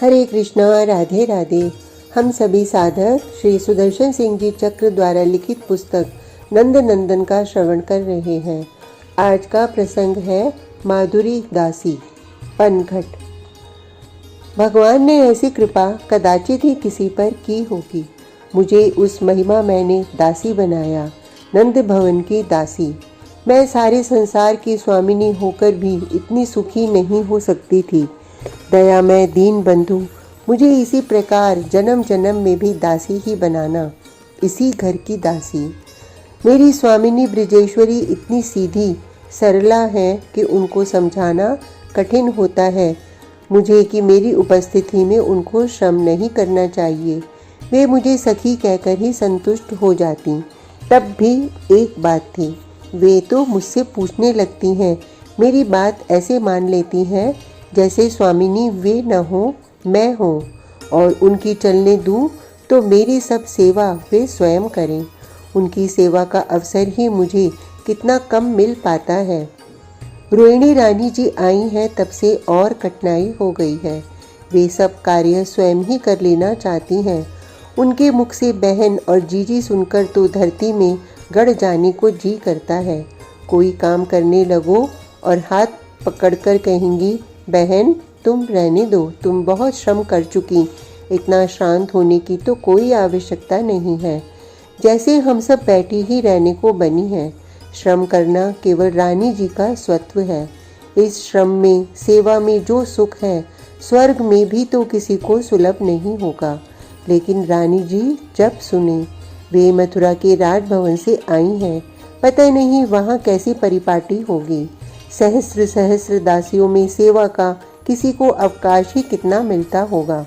हरे कृष्णा, राधे राधे। हम सभी साधक श्री सुदर्शन सिंह जी चक्र द्वारा लिखित पुस्तक नंद नंदन का श्रवण कर रहे हैं। आज का प्रसंग है माधुरी दासी पनघट। भगवान ने ऐसी कृपा कदाचित ही किसी पर की होगी। मुझे उस महिमा मैंने दासी बनाया, नंद भवन की दासी। मैं सारे संसार की स्वामिनी होकर भी इतनी सुखी नहीं हो सकती थी। दया में दीन बंधु, मुझे इसी प्रकार जन्म जन्म में भी दासी ही बनाना, इसी घर की दासी। मेरी स्वामिनी ब्रजेश्वरी इतनी सीधी सरला है कि उनको समझाना कठिन होता है मुझे कि मेरी उपस्थिति में उनको श्रम नहीं करना चाहिए। वे मुझे सखी कहकर ही संतुष्ट हो जाती। तब भी एक बात थी, वे तो मुझसे पूछने लगती हैं, मेरी बात ऐसे मान लेती हैं जैसे स्वामिनी वे न हो मैं हूँ, और उनकी चलने दूँ तो मेरी सब सेवा वे स्वयं करें। उनकी सेवा का अवसर ही मुझे कितना कम मिल पाता है। रोहिणी रानी जी आई हैं तब से और कठिनाई हो गई है। वे सब कार्य स्वयं ही कर लेना चाहती हैं। उनके मुख से बहन और जीजी सुनकर तो धरती में गड़ जाने को जी करता है। कोई काम करने लगो और हाथ पकड़कर कहेंगी, बहन तुम रहने दो, तुम बहुत श्रम कर चुकी, इतना शांत होने की तो कोई आवश्यकता नहीं है। जैसे हम सब बैठी ही रहने को बनी हैं। श्रम करना केवल रानी जी का स्वत्व है। इस श्रम में, सेवा में जो सुख है, स्वर्ग में भी तो किसी को सुलभ नहीं होगा। लेकिन रानी जी जब सुने, वे मथुरा के राजभवन से आई हैं, पता नहीं वहाँ कैसी परिपाटी होगी। सहस्र सहस्र दासियों में सेवा का किसी को अवकाश ही कितना मिलता होगा।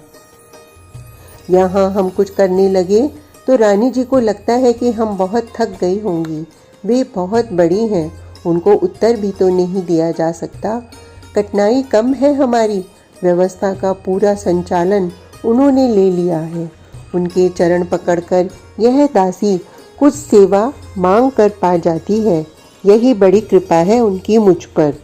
यहाँ हम कुछ करने लगे तो रानी जी को लगता है कि हम बहुत थक गई होंगी। वे बहुत बड़ी हैं, उनको उत्तर भी तो नहीं दिया जा सकता। कठिनाई कम है हमारी, व्यवस्था का पूरा संचालन उन्होंने ले लिया है। उनके चरण पकड़कर यह दासी कुछ सेवा मांग कर पा जाती है, यही बड़ी कृपा है उनकी मुझ पर।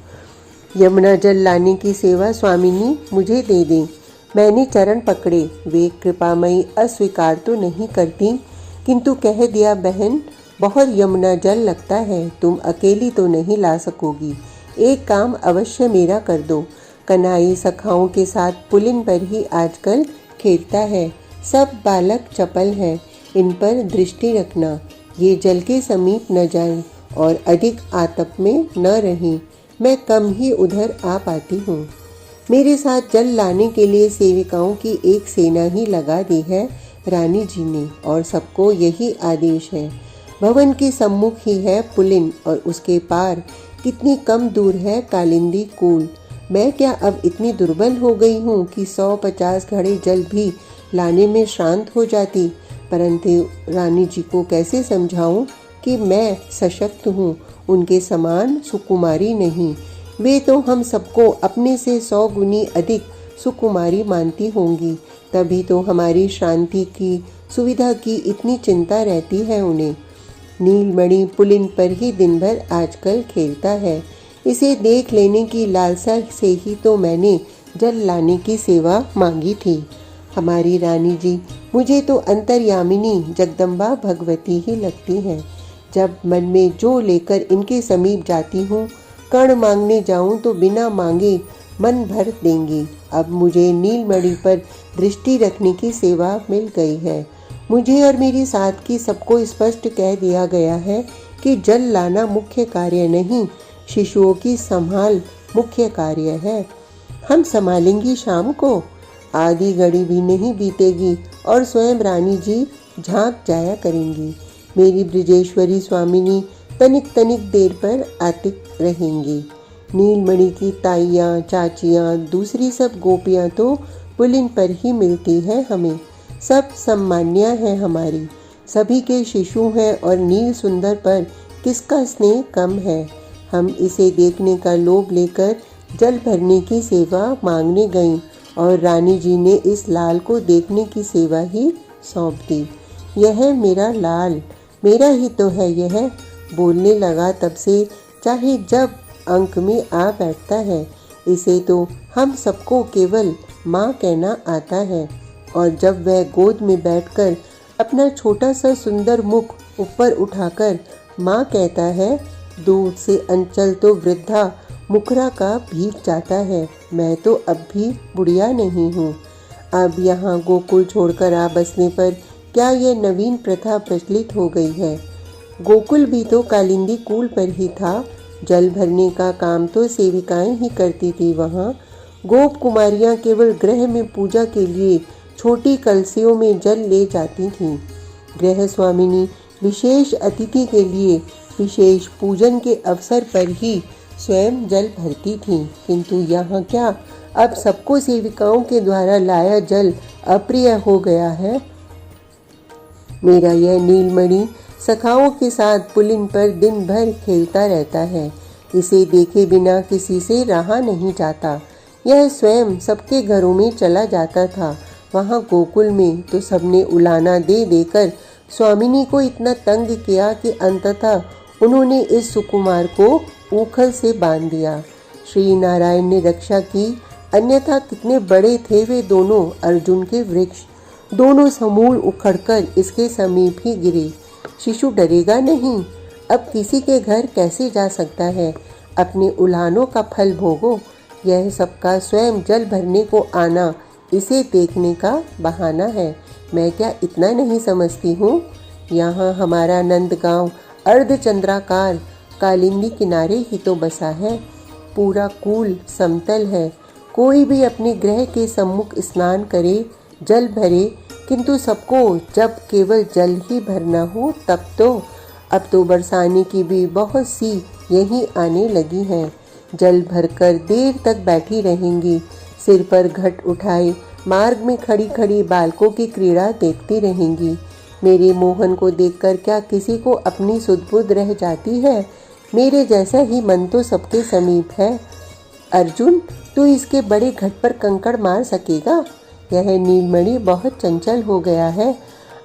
यमुना जल लाने की सेवा स्वामिनी मुझे दे दें। मैंने चरण पकड़े। वे कृपामयी अस्वीकार तो नहीं करती, किंतु कह दिया, बहन बहुत यमुना जल लगता है, तुम अकेली तो नहीं ला सकोगी। एक काम अवश्य मेरा कर दो। कन्हई सखाओं के साथ पुलिन पर ही आजकल खेलता है। सब बालक चपल हैं, इन पर दृष्टि रखना, ये जल के समीप न जाएं और अधिक आतप में न रहें। मैं कम ही उधर आ पाती हूँ। मेरे साथ जल लाने के लिए सेविकाओं की एक सेना ही लगा दी है रानी जी ने, और सबको यही आदेश है। भवन के सम्मुख ही है पुलिन और उसके पार कितनी कम दूर है कालिंदी कूल। मैं क्या अब इतनी दुर्बल हो गई हूँ कि 150 घड़े जल भी लाने में शांत हो जाती। परंतु रानी जी को कैसे समझाऊं कि मैं सशक्त हूँ, उनके समान सुकुमारी नहीं। वे तो हम सबको अपने से 100 गुनी अधिक सुकुमारी मानती होंगी, तभी तो हमारी शांति की सुविधा की इतनी चिंता रहती है उन्हें। नीलमणि पुलिन पर ही दिन भर आजकल खेलता है। इसे देख लेने की लालसा से ही तो मैंने जल लाने की सेवा मांगी थी। हमारी रानी जी मुझे तो अंतर्यामिनी जगदम्बा भगवती ही लगती हैं। जब मन में जो लेकर इनके समीप जाती हूँ, कण मांगने जाऊँ तो बिना मांगे मन भर देंगी। अब मुझे नीलमणि पर दृष्टि रखने की सेवा मिल गई है। मुझे और मेरी साथ की सबको स्पष्ट कह दिया गया है कि जल लाना मुख्य कार्य नहीं, शिशुओं की संभाल मुख्य कार्य है। हम संभालेंगी शाम को। आधी घड़ी भी नहीं बीतेगी और स्वयं रानी जी झांक जाया करेंगी। मेरी ब्रजेश्वरी स्वामिनी तनिक तनिक देर पर आती रहेंगी। नीलमणि की ताइयाँ, चाचियाँ, दूसरी सब गोपियाँ तो पुलिन पर ही मिलती हैं हमें। सब सम्मान्या हैं हमारी, सभी के शिशु हैं और नील सुंदर पर किसका स्नेह कम है। हम इसे देखने का लोभ लेकर जल भरने की सेवा मांगने गईं और रानी जी ने इस लाल को देखने की सेवा ही सौंप दी। यह मेरा लाल, मेरा ही तो है यह। बोलने लगा तब से, चाहे जब अंक में आ बैठता है। इसे तो हम सबको केवल माँ कहना आता है। और जब वह गोद में बैठकर अपना छोटा सा सुंदर मुख ऊपर उठाकर माँ कहता है, दूध से अंचल तो वृद्धा मुखरा का भीग जाता है। मैं तो अब भी बुढ़िया नहीं हूँ। अब यहाँ गोकुल छोड़कर आ बसने पर क्या यह नवीन प्रथा प्रचलित हो गई है? गोकुल भी तो कालिंदी कूल पर ही था। जल भरने का काम तो सेविकाएं ही करती थी। वहाँ गोप कुमारियाँ केवल गृह में पूजा के लिए छोटी कलसियों में जल ले जाती थीं। गृह स्वामिनी विशेष अतिथि के लिए विशेष पूजन के अवसर पर ही स्वयं जल भरती थीं। किंतु यहाँ क्या, अब सबको सेविकाओं के द्वारा लाया जल अप्रिय हो गया है। मेरा यह नीलमणि सखाओं के साथ पुलिन पर दिन भर खेलता रहता है। इसे देखे बिना किसी से रहा नहीं जाता। यह स्वयं सबके घरों में चला जाता था। वहाँ गोकुल में तो सबने उलाना दे देकर स्वामिनी को इतना तंग किया कि अंततः उन्होंने इस सुकुमार को ऊखल से बांध दिया। श्री नारायण ने रक्षा की, अन्यथा कितने बड़े थे वे दोनों अर्जुन के वृक्ष। दोनों समूल उखड़कर इसके समीप ही गिरे। शिशु डरेगा नहीं, अब किसी के घर कैसे जा सकता है? अपने उलानों का फल भोगो। यह सबका स्वयं जल भरने को आना इसे देखने का बहाना है। मैं क्या इतना नहीं समझती हूँ? यहाँ हमारा नंदगांव अर्धचंद्राकार कालिंदी किनारे ही तो बसा है। पूरा कूल समतल है। कोई भी अपने गृह के सम्मुख स्नान करे, जल भरे, किंतु सबको जब केवल जल ही भरना हो तब तो। अब तो बरसाने की भी बहुत सी यहीं आने लगी हैं। जल भरकर देर तक बैठी रहेंगी, सिर पर घट उठाए मार्ग में खड़ी खड़ी बालकों की क्रीड़ा देखती रहेंगी। मेरे मोहन को देखकर क्या किसी को अपनी सुध-बुध रह जाती है? मेरे जैसा ही मन तो सबके समीप है। अर्जुन, तू इसके बड़े घट पर कंकड़ मार सकेगा? यह नीलमणि बहुत चंचल हो गया है।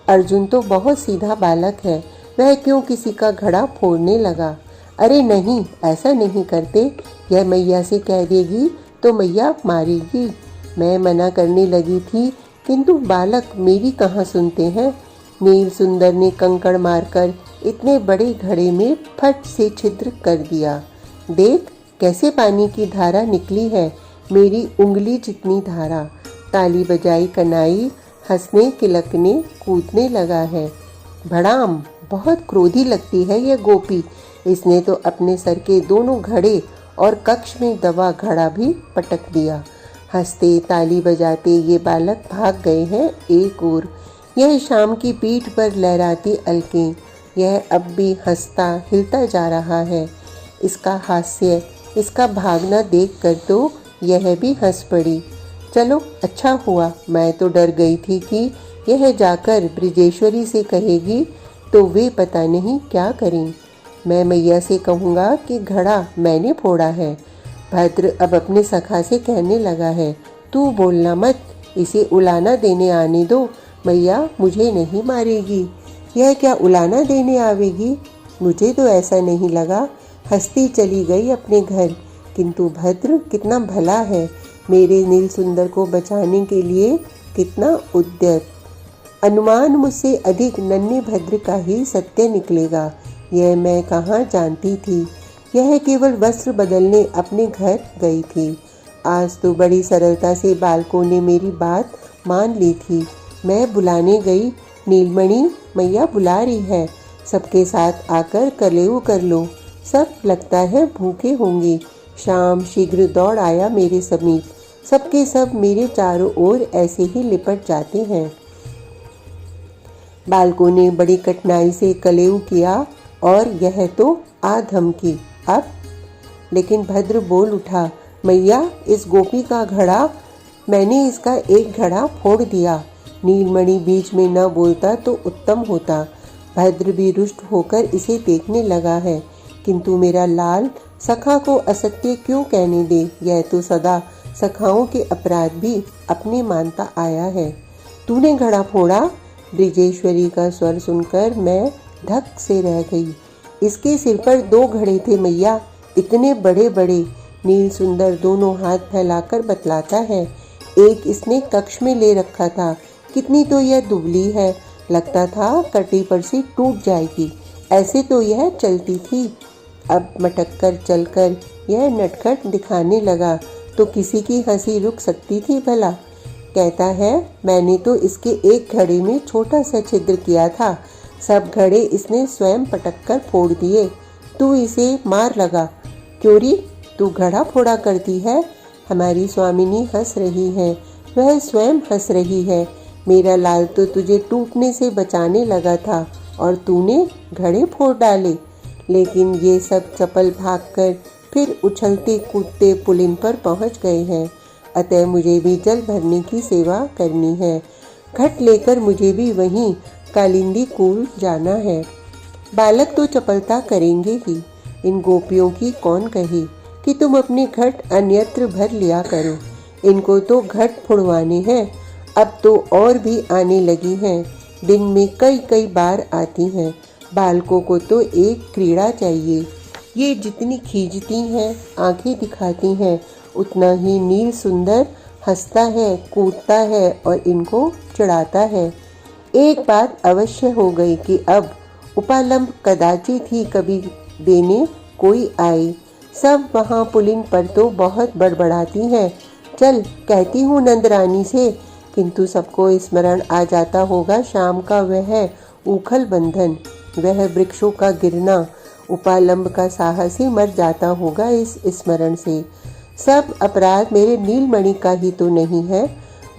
अर्जुन तो बहुत सीधा बालक है, वह क्यों किसी का घड़ा फोड़ने लगा? अरे नहीं, ऐसा नहीं करते। यह मैया से कह देगी तो मैया मारेगी। मैं मना करने लगी थी, किंतु बालक मेरी कहाँ सुनते हैं। नील सुंदर ने कंकड़ मारकर इतने बड़े घड़े में फट से छिद्र कर दिया। देख कैसे पानी की धारा निकली है, मेरी उंगली जितनी धारा। ताली बजाई कनाई, हंसने खिलकने कूदने लगा है। भड़ाम, बहुत क्रोधी लगती है यह गोपी। इसने तो अपने सर के दोनों घड़े और कक्ष में दबा घड़ा भी पटक दिया। हंसते ताली बजाते ये बालक भाग गए हैं एक ओर। यह शाम की पीठ पर लहराती अलकें, यह अब भी हंसता हिलता जा रहा है। इसका हास्य, इसका भागना देखकर तो यह भी हंस पड़ी। चलो अच्छा हुआ, मैं तो डर गई थी कि यह जाकर ब्रिजेश्वरी से कहेगी तो वे पता नहीं क्या करें। मैं मैया से कहूँगा कि घड़ा मैंने फोड़ा है। भद्र अब अपने सखा से कहने लगा है, तू बोलना मत, इसे उलाना देने आने दो। मैया मुझे नहीं मारेगी। यह क्या उलाना देने आवेगी? मुझे तो ऐसा नहीं लगा। हंसती चली गई अपने घर। किंतु भद्र कितना भला है, मेरे नील सुंदर को बचाने के लिए कितना उद्यत। अनुमान मुझसे अधिक नन्हे भद्र का ही सत्य निकलेगा, यह मैं कहाँ जानती थी। यह केवल वस्त्र बदलने अपने घर गई थी। आज तो बड़ी सरलता से बालकों ने मेरी बात मान ली थी। मैं बुलाने गई, नीलमणि मैया बुला रही है, सबके साथ आकर कलेऊ कर लो। सब लगता है भूखे होंगे। शाम शीघ्र दौड़ आया मेरे समीप। सबके सब मेरे चारों ओर ऐसे ही लिपट जाते हैं। बालकों ने बड़ी कठिनाई से कलेऊ किया और यह तो आ धमकी। अब लेकिन भद्र बोल उठा, मैया इस गोपी का घड़ा, मैंने इसका एक घड़ा फोड़ दिया। नीलमणि बीच में न बोलता तो उत्तम होता। भद्र भी रुष्ट होकर इसे देखने लगा है, किंतु मेरा लाल सखा को असत्य क्यों कहने दे। यह तो सदा सखाओं के अपराध भी अपने मानता आया है। तूने घड़ा फोड़ा? ब्रिजेश्वरी का स्वर सुनकर मैं धक से रह गई। इसके सिर पर 2 घड़े थे मैया, इतने बड़े बड़े। नील सुंदर दोनों हाथ फैलाकर बतलाता है, एक इसने कक्ष में ले रखा था। कितनी तो यह दुबली है, लगता था कटी पर से टूट जाएगी। ऐसे तो यह चलती थी। अब मटक कर चलकर यह नटखट दिखाने लगा तो किसी की हंसी रुक सकती थी भला। कहता है, मैंने तो इसके एक घड़े में छोटा सा छिद्र किया था, सब घड़े इसने स्वयं पटक कर फोड़ दिए। तू इसे मार लगा। क्यों री, तू घड़ा फोड़ा करती है? हमारी स्वामिनी हंस रही है, वह स्वयं हंस रही है। मेरा लाल तो तुझे टूटने से बचाने लगा था और तूने घड़े फोड़ डाले। लेकिन ये सब चपल भागकर फिर उछलते कूदते पुलिन पर पहुंच गए हैं। अतः मुझे भी जल भरने की सेवा करनी है। घट लेकर मुझे भी वहीं कालिंदी कूल जाना है। बालक तो चपलता करेंगे ही। इन गोपियों की कौन कहे कि तुम अपने घट अन्यत्र भर लिया करो। इनको तो घट फुड़वाने हैं। अब तो और भी आने लगी हैं। दिन में कई कई बार आती हैं। बालकों को तो एक क्रीड़ा चाहिए। ये जितनी खींचती हैं, आंखें दिखाती हैं, उतना ही नील सुंदर हंसता है, कूदता है और इनको चिढ़ाता है। एक बात अवश्य हो गई कि अब उपालंब कदाचित ही कभी देने कोई आए। सब वहाँ पुलिन पर तो बहुत बड़बड़ाती हैं। चल, कहती हूँ नंदरानी से, किंतु सबको स्मरण आ जाता होगा शाम का वह उखल बंधन, वह वृक्षों का गिरना। उपालंब का साहस ही मर जाता होगा इस स्मरण से। सब अपराध मेरे नीलमणि का ही तो नहीं है।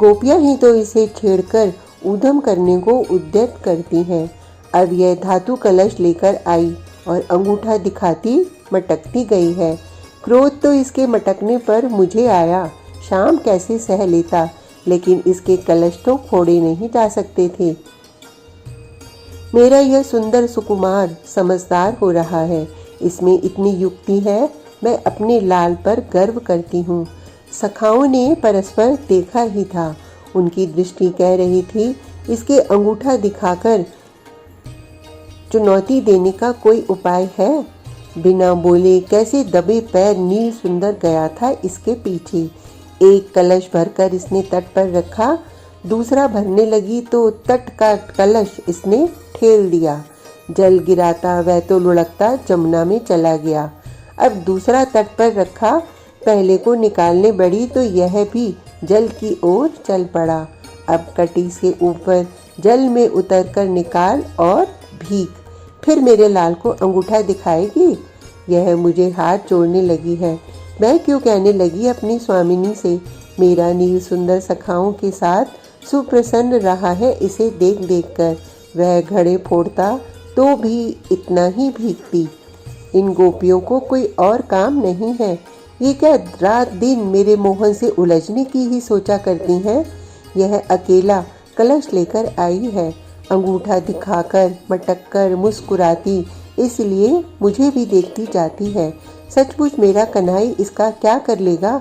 गोपियां ही तो इसे छेड़कर ऊधम करने को उद्यत करती हैं। अब यह धातु कलश लेकर आई और अंगूठा दिखाती मटकती गई है। क्रोध तो इसके मटकने पर मुझे आया। शाम कैसे सह लेता, लेकिन इसके कलश तो फोड़े नहीं जा सकते थे। मेरा यह सुंदर सुकुमार समझदार हो रहा है, इसमें इतनी युक्ति है। मैं अपने लाल पर गर्व करती हूँ। सखाओं ने परस्पर देखा ही था। उनकी दृष्टि कह रही थी, इसके अंगूठा दिखाकर चुनौती देने का कोई उपाय है। बिना बोले कैसे दबे पैर नील सुंदर गया था इसके पीछे। एक कलश भरकर इसने तट पर रखा, दूसरा भरने लगी तो तट का कलश इसने ठेल दिया। जल गिराता वह तो लुढ़कता जमुना में चला गया। अब दूसरा तट पर रखा, पहले को निकालने बढ़ी तो यह भी जल की ओर चल पड़ा। अब कटी से ऊपर जल में उतरकर निकाल और भीग, फिर मेरे लाल को अंगूठा दिखाएगी। यह मुझे हाथ जोड़ने लगी है। मैं क्यों कहने लगी अपनी स्वामिनी से, मेरा नील सुंदर सखाओं के साथ सुप्रसन्न रहा है इसे देख देख कर। वह घड़े फोड़ता तो भी इतना ही भीगती। इन गोपियों को कोई और काम नहीं है। ये क्या रात दिन मेरे मोहन से उलझने की ही सोचा करती हैं। यह अकेला कलश लेकर आई है, अंगूठा दिखाकर मटक मुस्कुराती, इसलिए मुझे भी देखती जाती है। सचमुच मेरा कन्हई इसका क्या कर लेगा।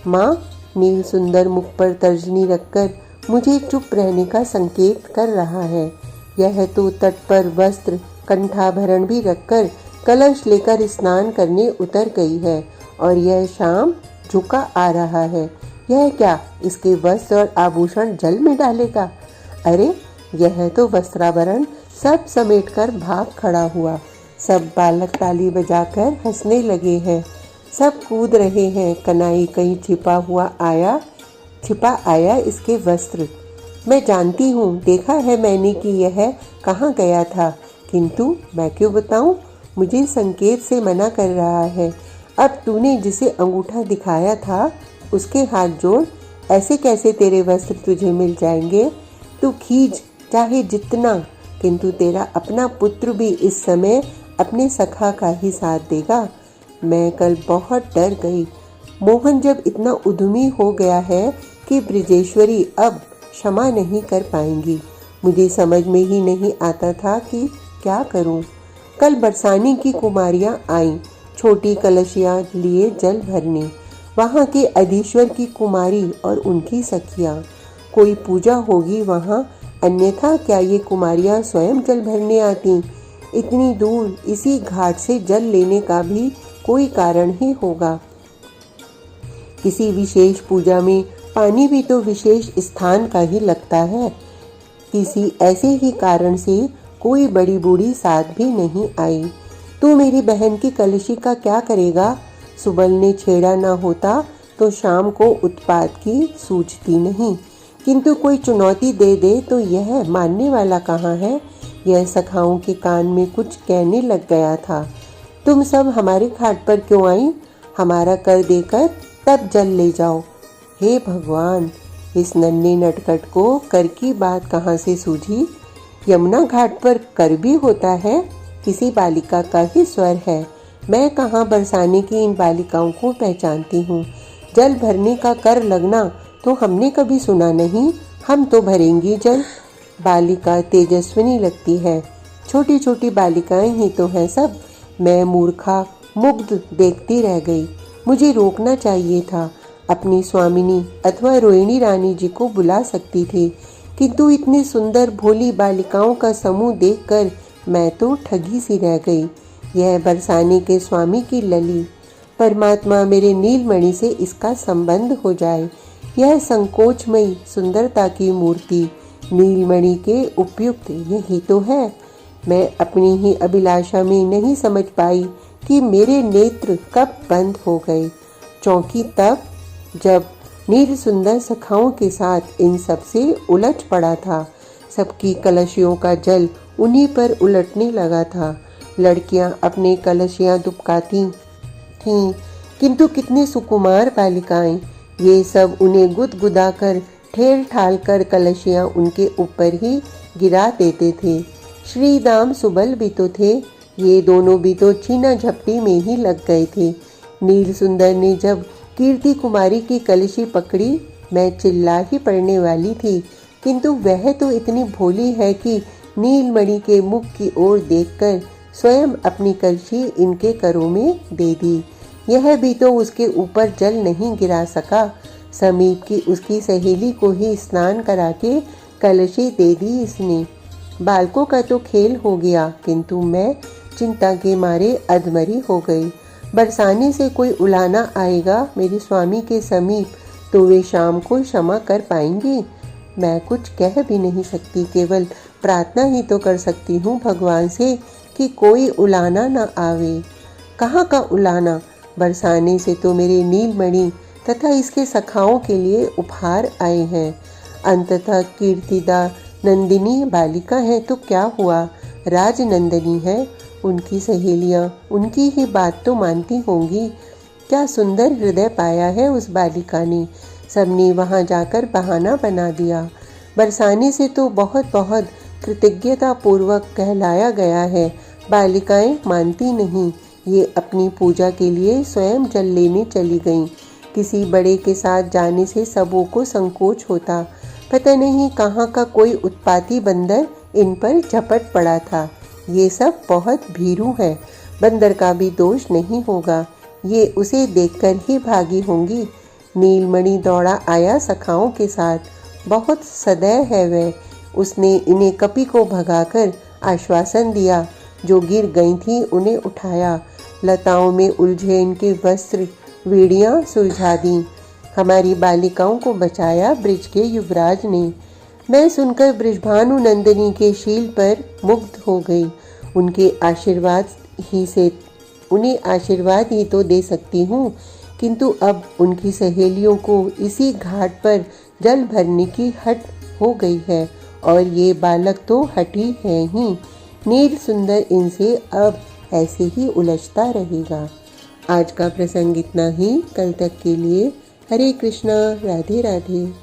माँ, नील सुंदर मुख पर तर्जनी रखकर मुझे चुप रहने का संकेत कर रहा है। यह तो तट पर वस्त्र कंठाभरण भी रखकर कलश लेकर स्नान करने उतर गई है और यह शाम झुका आ रहा है। यह क्या, इसके वस्त्र और आभूषण जल में डालेगा? अरे, यह तो वस्त्राभरण सब समेटकर भाग खड़ा हुआ। सब बालक ताली बजाकर हंसने लगे हैं। सब कूद रहे हैं। कन्हई कहीं छिपा आया इसके वस्त्र। मैं जानती हूँ, देखा है मैंने कि यह कहाँ गया था, किंतु मैं क्यों बताऊँ? मुझे संकेत से मना कर रहा है। अब तूने जिसे अंगूठा दिखाया था उसके हाथ जोड़, ऐसे कैसे तेरे वस्त्र तुझे मिल जाएंगे? तू खींच चाहे जितना, किंतु तेरा अपना पुत्र भी इस समय अपने सखा का ही साथ देगा। मैं कल बहुत डर गई। मोहन जब इतना उद्यमी हो गया है कि ब्रिजेश्वरी अब क्षमा नहीं कर पाएंगी। मुझे समझ में ही नहीं आता था कि क्या करूं। कल बरसाने की कुमारियां आईं, छोटी कलशियां लिए जल भरने। वहां के अधीश्वर की कुमारी और उनकी सखियां। कोई पूजा होगी वहां, अन्यथा क्या ये कुमारियां स्वयं जल भरने आती? इतनी दूर इसी घाट से जल लेने का भी कोई कारण ही होगा। किसी विशेष पूजा में पानी भी तो विशेष स्थान का ही लगता है। किसी ऐसे ही कारण से कोई बड़ी बूढ़ी साथ भी नहीं आई। तू मेरी बहन की कलशी का क्या करेगा? सुबल ने छेड़ा न होता तो शाम को उत्पात की सूझती नहीं, किंतु कोई चुनौती दे दे तो यह मानने वाला कहाँ है। यह सखाओं के कान में कुछ कहने लग गया था। तुम सब हमारे घाट पर क्यों आई? हमारा कर देकर तब जल ले जाओ। हे भगवान, इस नन्हे नटखट को कर की बात कहाँ से सूझी? यमुना घाट पर कर भी होता है? किसी बालिका का ही स्वर है। मैं कहाँ बरसाने की इन बालिकाओं को पहचानती हूँ। जल भरने का कर लगना तो हमने कभी सुना नहीं। हम तो भरेंगी जल। बालिका तेजस्विनी लगती है। छोटी छोटी बालिकाएं ही तो हैं सब। मैं मूर्खा मुग्ध देखती रह गई। मुझे रोकना चाहिए था। अपनी स्वामिनी अथवा रोहिणी रानी जी को बुला सकती थी, किंतु इतनी सुंदर भोली बालिकाओं का समूह देखकर मैं तो ठगी सी रह गई। यह बरसाने के स्वामी की लली। परमात्मा मेरे नीलमणि से इसका संबंध हो जाए। यह संकोचमयी सुंदरता की मूर्ति नीलमणि के उपयुक्त यही तो है। मैं अपनी ही अभिलाषा में नहीं समझ पाई कि मेरे नेत्र कब बंद हो गए। चौंकी तब जब नील सुंदर सखाओं के साथ इन सब से उलझ पड़ा था। सबकी कलशियों का जल उन्हीं पर उलटने लगा था। लड़कियां अपने कलशियां दुबकाती थीं, किंतु कितनी सुकुमार बालिकाएं। ये सब उन्हें गुदगुदा कर ठेल ठाल कर कलशियां उनके ऊपर ही गिरा देते थे। श्री दाम सुबल भी तो थे। ये दोनों भी तो छीना झपटी में ही लग गए थे। नील सुंदर ने जब कीर्ति कुमारी की कलशी पकड़ी, मैं चिल्ला ही पड़ने वाली थी, किंतु वह तो इतनी भोली है कि नीलमणि के मुख की ओर देखकर स्वयं अपनी कलशी इनके करों में दे दी। यह भी तो उसके ऊपर जल नहीं गिरा सका। समीप की उसकी सहेली को ही स्नान करा के कलशी दे दी इसने। बालकों का तो खेल हो गया, किंतु मैं चिंता के मारे अधमरी हो गई। बरसाने से कोई उलाना आएगा मेरे स्वामी के समीप तो वे शाम को क्षमा कर पाएंगे। मैं कुछ कह भी नहीं सकती, केवल प्रार्थना ही तो कर सकती हूँ भगवान से कि कोई उलाना न आवे। कहाँ का उलाना? बरसाने से तो मेरे नीलमणि तथा इसके सखाओं के लिए उपहार आए हैं। अंततः कीर्तिदा नंदिनी बालिका है तो क्या हुआ? राजनंदिनी है। उनकी सहेलियां उनकी ही बात तो मानती होंगी। क्या सुंदर हृदय पाया है उस बालिका ने। सबने वहां जाकर बहाना बना दिया। बरसाने से तो बहुत बहुत कृतज्ञता पूर्वक कहलाया गया है। बालिकाएं मानती नहीं। ये अपनी पूजा के लिए स्वयं जल लेने चली गईं। किसी बड़े के साथ जाने से सबों को संकोच होता। पता नहीं कहाँ का कोई उत्पाती बंदर इन पर झपट पड़ा था। ये सब बहुत भीरू है। बंदर का भी दोष नहीं होगा। ये उसे देखकर ही भागी होंगी। नीलमणि दौड़ा आया सखाओं के साथ। बहुत सदैव है वह। उसने इन्हें कपि को भगाकर आश्वासन दिया। जो गिर गई थी उन्हें उठाया। लताओं में उलझे इनके वस्त्र वीड़ियाँ सुलझा दी। हमारी बालिकाओं को बचाया ब्रिज के युवराज ने। मैं सुनकर बृषभानु नंदिनी के शील पर मुग्ध हो गई। उन्हें आशीर्वाद ही तो दे सकती हूँ, किंतु अब उनकी सहेलियों को इसी घाट पर जल भरने की हट हो गई है, और ये बालक तो हठी है ही। नील सुंदर इनसे अब ऐसे ही उलझता रहेगा। आज का प्रसंग इतना ही। कल तक के लिए हरे कृष्णा, राधे राधे।